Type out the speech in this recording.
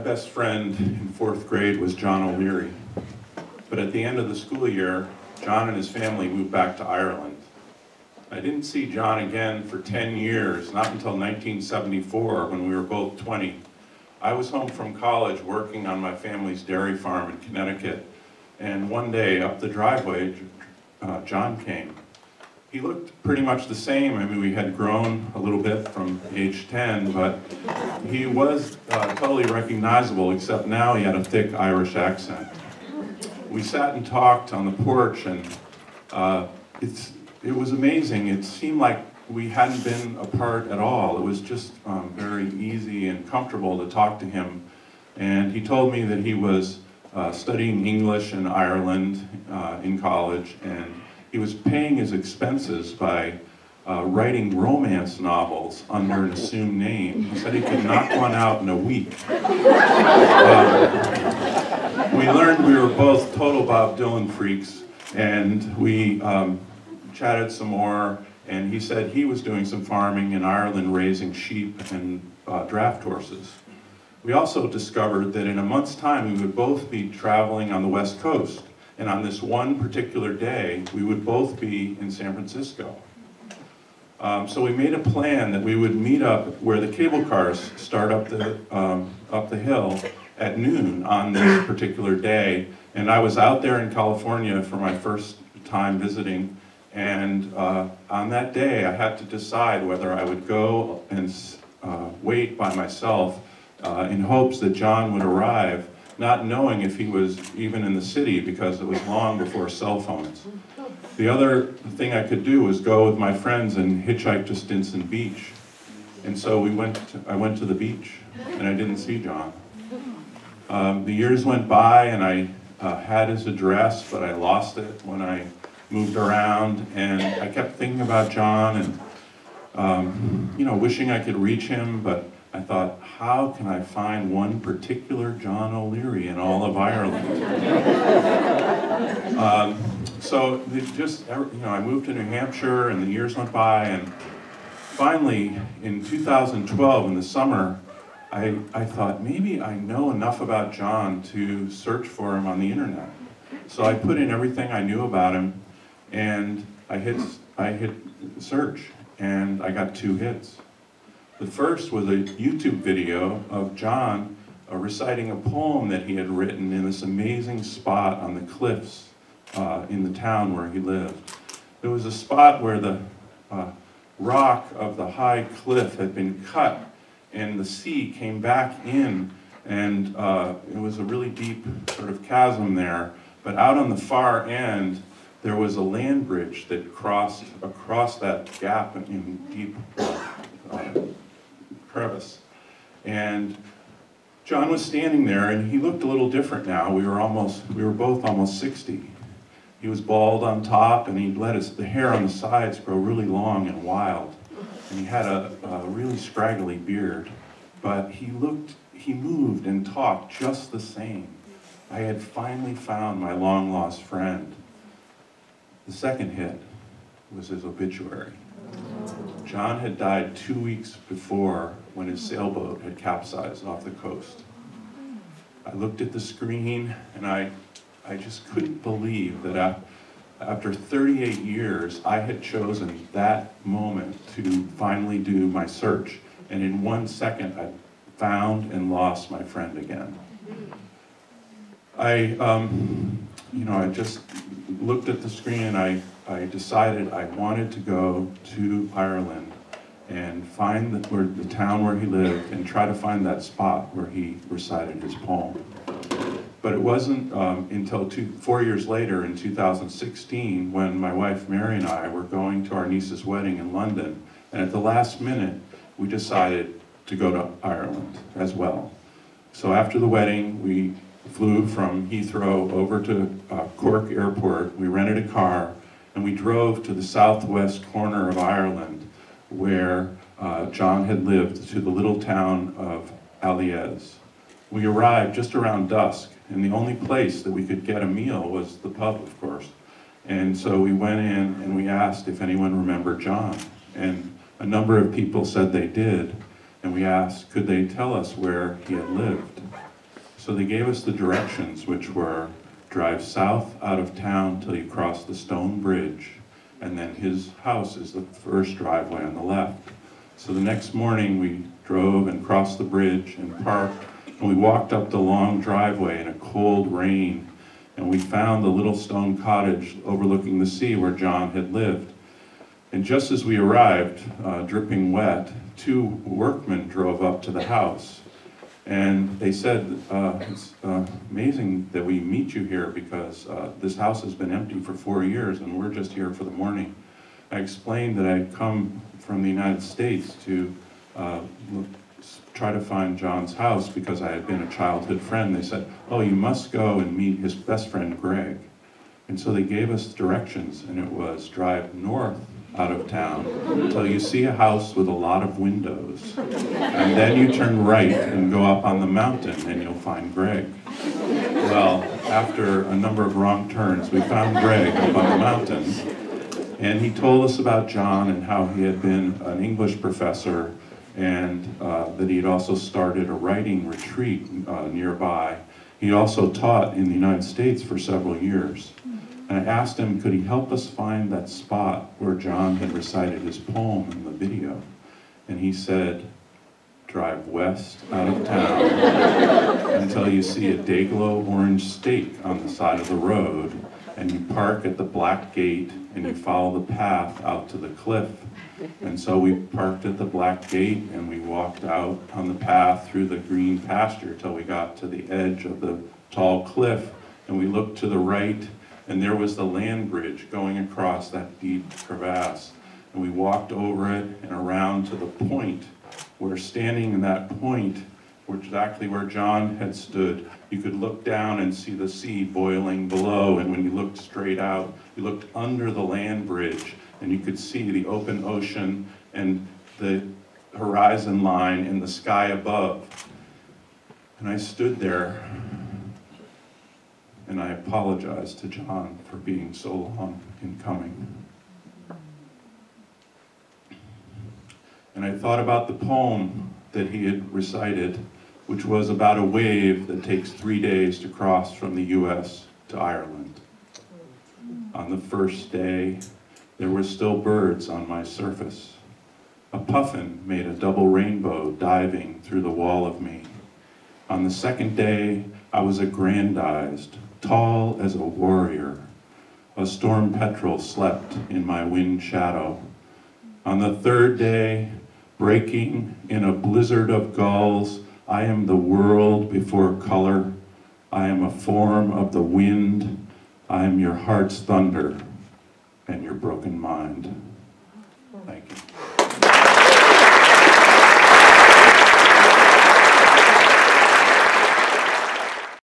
best friend in 4th grade was John O'Leary. But at the end of the school year, John and his family moved back to Ireland. I didn't see John again for 10 years, not until 1974 when we were both 20. I was home from college working on my family's dairy farm in Connecticut, and one day up the driveway, John came. He looked pretty much the same. I mean, we had grown a little bit from age 10, but he was totally recognizable, except now he had a thick Irish accent. We sat and talked on the porch, and it was amazing. It seemed like we hadn't been apart at all. It was just very easy and comfortable to talk to him. And he told me that he was studying English in Ireland in college, and he was paying his expenses by writing romance novels under an assumed name. He said he could knock one out in a week. We learned we were both total Bob Dylan freaks, and we chatted some more, and he said he was doing some farming in Ireland, raising sheep and draft horses. We also discovered that in a month's time we would both be traveling on the West Coast, and on this one particular day we would both be in San Francisco. So we made a plan that we would meet up where the cable cars start up the hill at noon on this particular day. And I was out there in California for my first time visiting, and on that day I had to decide whether I would go and wait by myself in hopes that John would arrive, not knowing if he was even in the city because it was long before cell phones. The other thing I could do was go with my friends and hitchhike to Stinson Beach. And so I went to the beach, and I didn't see John. The years went by, and I had his address, but I lost it when I moved around, and I kept thinking about John and wishing I could reach him, but I thought, how can I find one particular John O'Leary in all of Ireland? So I moved to New Hampshire, and the years went by, and finally in 2012 in the summer, I thought maybe I know enough about John to search for him on the internet. So I put in everything I knew about him, and I hit search, and I got 2 hits. The first was a YouTube video of John reciting a poem that he had written in this amazing spot on the cliffs in the town where he lived. There was a spot where the rock of the high cliff had been cut, and the sea came back in, and it was a really deep sort of chasm there. But out on the far end, there was a land bridge that crossed across that gap in deep crevice. And John was standing there, and he looked a little different now. We were both almost 60. He was bald on top, and he let the hair on the sides grow really long and wild. And he had a really scraggly beard. But he moved and talked just the same. I had finally found my long-lost friend. The second hit was his obituary. John had died 2 weeks before when his sailboat had capsized off the coast. I looked at the screen, and I just couldn't believe that after 38 years, I had chosen that moment to finally do my search. And in 1 second, I found and lost my friend again. I just looked at the screen, and I decided I wanted to go to Ireland and find the town where he lived and try to find that spot where he recited his poem. But it wasn't until 4 years later, in 2016, when my wife Mary and I were going to our niece's wedding in London, and at the last minute, we decided to go to Ireland as well. So after the wedding, we flew from Heathrow over to Cork Airport. We rented a car, and we drove to the southwest corner of Ireland, where John had lived, to the little town of Aliez. We arrived just around dusk, and the only place that we could get a meal was the pub, of course. And so we went in and we asked if anyone remembered John. And a number of people said they did, and we asked, could they tell us where he had lived? So they gave us the directions, which were drive south out of town till you cross the stone bridge, and then his house is the first driveway on the left. So the next morning we drove and crossed the bridge and parked, and we walked up the long driveway in a cold rain, and we found the little stone cottage overlooking the sea where John had lived. And just as we arrived, dripping wet, two workmen drove up to the house. And they said, it's amazing that we meet you here because this house has been empty for 4 years and we're just here for the morning. I explained that I'd come from the United States to try to find John's house because I had been a childhood friend. They said, oh, you must go and meet his best friend, Greg. And so they gave us directions, and it was drive north out of town until you see a house with a lot of windows. And then you turn right and go up on the mountain and you'll find Greg. Well, after a number of wrong turns, we found Greg up on the mountain. And he told us about John and how he had been an English professor and that he had also started a writing retreat nearby. He also taught in the United States for several years. And I asked him, could he help us find that spot where John had recited his poem in the video? And he said, drive west out of town until you see a day-glow orange stake on the side of the road, and you park at the black gate and you follow the path out to the cliff. And so we parked at the black gate and we walked out on the path through the green pasture till we got to the edge of the tall cliff, and we looked to the right, and there was the land bridge going across that deep crevasse. And we walked over it and around to the point where, standing in that point, exactly where John had stood, you could look down and see the sea boiling below, and when you looked straight out, you looked under the land bridge and you could see the open ocean and the horizon line in the sky above. And I stood there and I apologized to John for being so long in coming. And I thought about the poem that he had recited, which was about a wave that takes 3 days to cross from the US to Ireland. On the first day, there were still birds on my surface. A puffin made a double rainbow diving through the wall of me. On the second day, I was aggrandized, tall as a warrior. A storm petrel slept in my wind shadow. On the third day, breaking in a blizzard of gulls, I am the world before color. I am a form of the wind. I am your heart's thunder and your broken mind. Thank you.